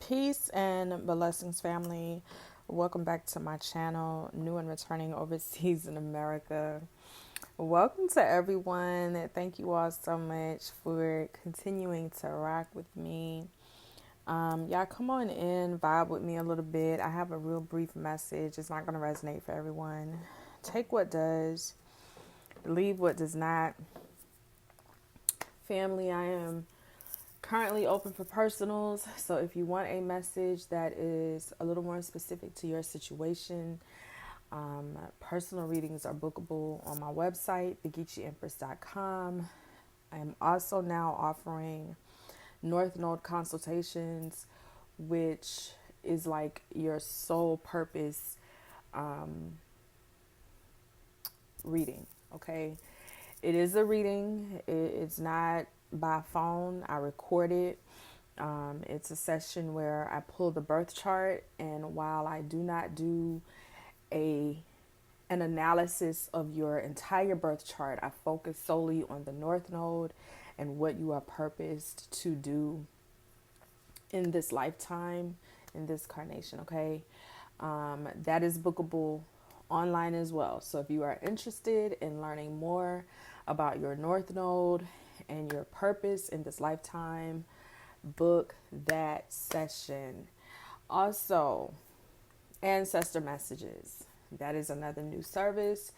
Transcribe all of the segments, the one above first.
Peace and blessings, family. Welcome back to my channel, new and returning overseas in America. Welcome to everyone. Thank you all so much for continuing to rock with me. Y'all come on in, vibe with me a little bit. I have a real brief message. It's not going to resonate for everyone. Take what does, leave what does not. Family, I am currently open for personals, so if you want a message that is a little more specific to your situation, personal readings are bookable on my website, thegeecheeempress.com. I am also now offering North Node consultations, which is like your sole purpose reading. Okay, it is a reading. It's not by phone. I record it. It's a session where I pull the birth chart, and while I do not do an analysis of your entire birth chart, I focus solely on the North Node and what you are purposed to do in this lifetime, in this carnation. Okay, that is bookable online as well. So if you are interested in learning more about your North Node and your purpose in this lifetime, book that session. Also, Ancestor messages. That is another new service.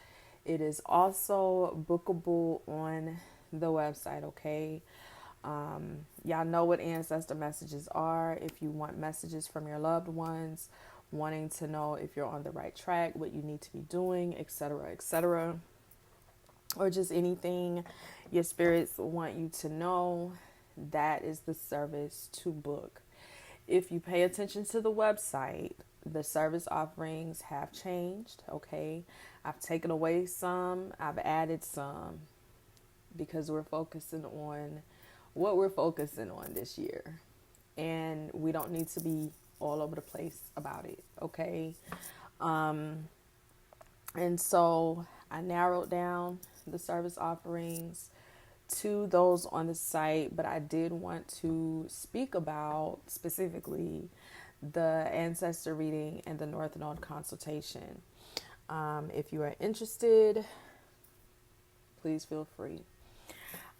It is also bookable on the website, okay? Y'all know what ancestor messages are. If you want messages from your loved ones, wanting to know if you're on the right track, what you need to be doing, etc., or just anything your spirits want you to know, that is the service to book. If you pay attention to the website, the service offerings have changed, okay? I've taken away some, I've added some, because we're focusing on what we're focusing on this year. And we don't need to be all over the place about it, okay? And so I narrowed down the service offerings to those on the site, but I did want to speak about specifically the Ancestor reading and the North Node consultation. If you are interested, please feel free.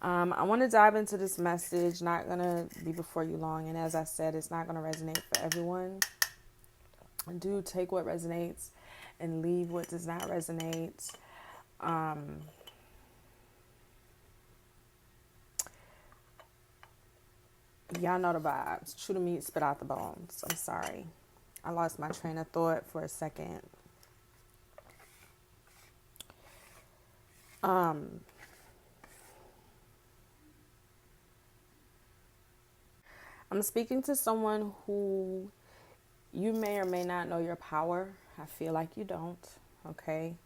I want to dive into this message, not going to be before you long, and as I said, it's not going to resonate for everyone. Do take what resonates and leave what does not resonate. Y'all know the vibes. Chew the meat, spit out the bones. I'm sorry. I lost my train of thought for a second. I'm speaking to someone who you may or may not know your power. I feel like you don't. Okay.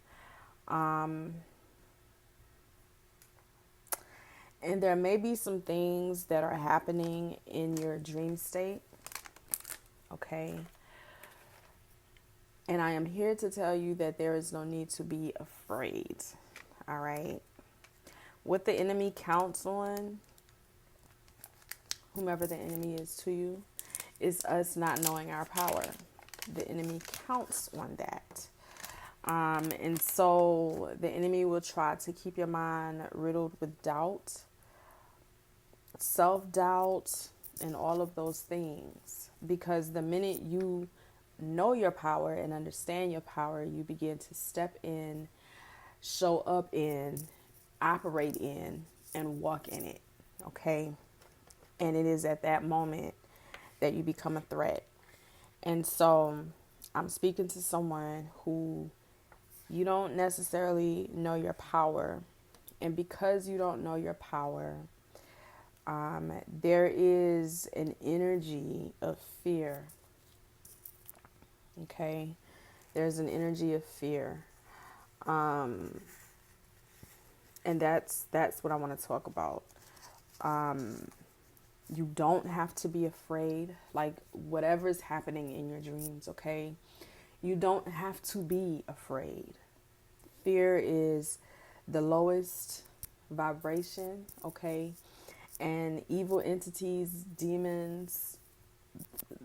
And there may be some things that are happening in your dream state. Okay. And I am here to tell you that there is no need to be afraid. All right. What the enemy counts on, whomever the enemy is to you, is us not knowing our power. The enemy counts on that. And so the enemy will try to keep your mind riddled with doubt, self-doubt, and all of those things. Because the minute you know your power and understand your power, you begin to step in, show up in, operate in, and walk in it. Okay? And it is at that moment that you become a threat. And so I'm speaking to someone who you don't necessarily know your power. And because you don't know your power, there is an energy of fear. Okay? There's an energy of fear. And that's what I want to talk about. You don't have to be afraid, like whatever's happening in your dreams, okay? You don't have to be afraid. Fear is the lowest vibration, okay? And evil entities, demons,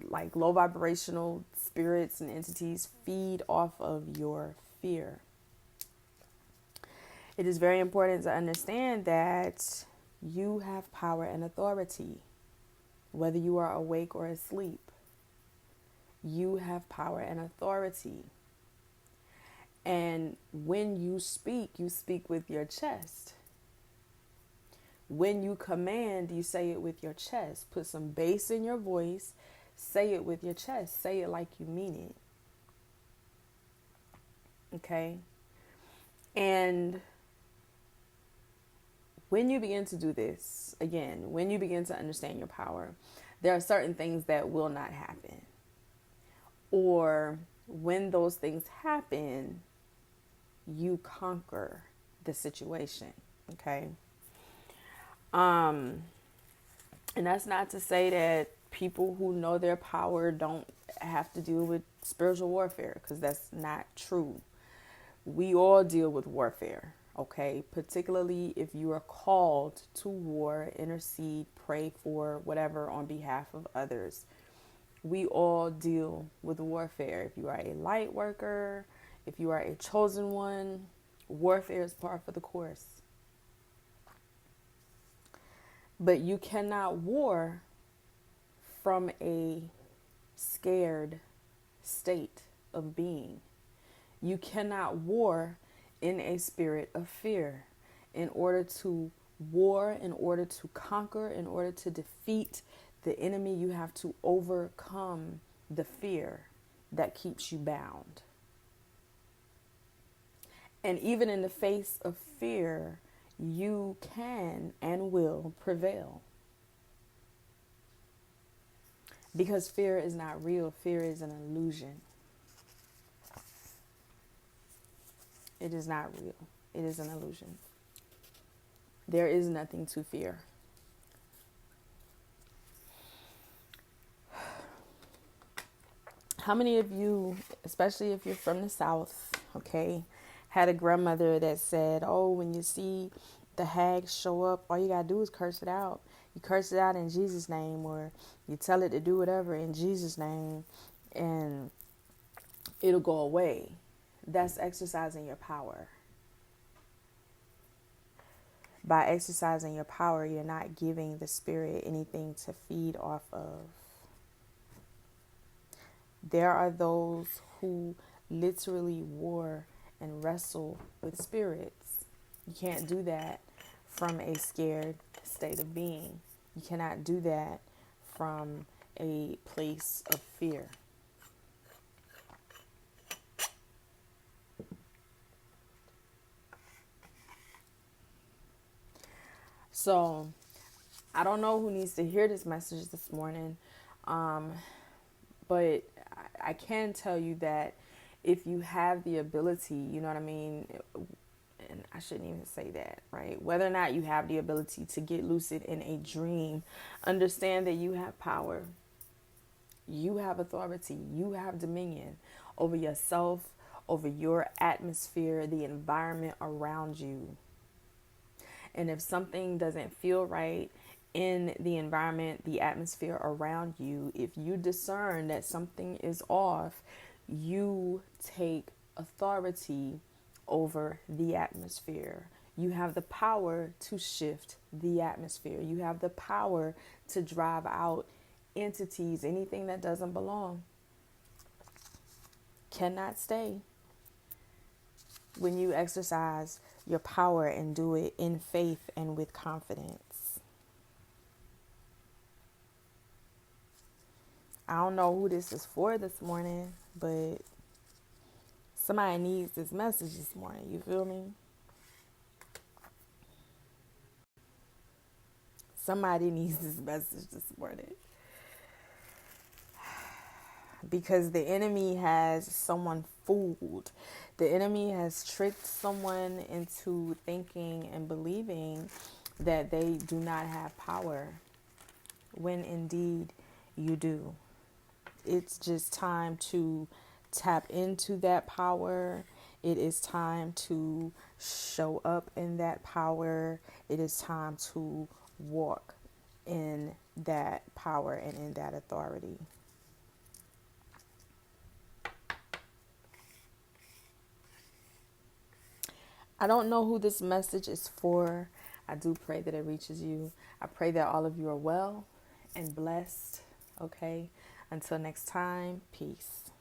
like low vibrational spirits and entities feed off of your fear. It is very important to understand that you have power and authority, whether you are awake or asleep. You have power and authority. And when you speak with your chest. When you command, you say it with your chest. Put some bass in your voice. Say it with your chest. Say it like you mean it. Okay? And when you begin to do this, again, when you begin to understand your power, there are certain things that will not happen. Or when those things happen, you conquer the situation. Okay? And that's not to say that people who know their power don't have to deal with spiritual warfare, because that's not true. We all deal with warfare, okay? Particularly if you are called to war, intercede, pray for whatever on behalf of others. We all deal with warfare. If you are a light worker, if you are a chosen one, warfare is par for the course. But you cannot war from a scared state of being. You cannot war in a spirit of fear. In order to war, in order to conquer, in order to defeat the enemy, you have to overcome the fear that keeps you bound. And even in the face of fear, you can and will prevail. Because fear is not real. Fear is an illusion. It is not real. It is an illusion. There is nothing to fear. How many of you, especially if you're from the South, okay, had a grandmother that said, oh, when you see the hags show up, all you got to do is curse it out. You curse it out in Jesus' name, or you tell it to do whatever in Jesus' name, and it'll go away. That's exercising your power. By exercising your power, you're not giving the spirit anything to feed off of. There are those who literally war and wrestle with spirits. You can't do that from a scared state of being. You cannot do that from a place of fear. So, I don't know who needs to hear this message this morning, but I can tell you that if you have the ability, you know what I mean, and I shouldn't even say that, right? Whether or not you have the ability to get lucid in a dream, understand that you have power. You have authority. You have dominion over yourself, over your atmosphere, the environment around you. And if something doesn't feel right in the environment, the atmosphere around you, if you discern that something is off, you take authority over the atmosphere. You have the power to shift the atmosphere. You have the power to drive out entities, anything that doesn't belong. Cannot stay. When you exercise your power and do it in faith and with confidence. I don't know who this is for this morning, but somebody needs this message this morning. You feel me? Somebody needs this message this morning. Because the enemy has someone fooled. The enemy has tricked someone into thinking and believing that they do not have power, when indeed you do. It's just time to tap into that power. It is time to show up in that power. It is time to walk in that power and in that authority. I don't know who this message is for. I do pray that it reaches you. I pray that all of you are well and blessed. Okay. Until next time, peace.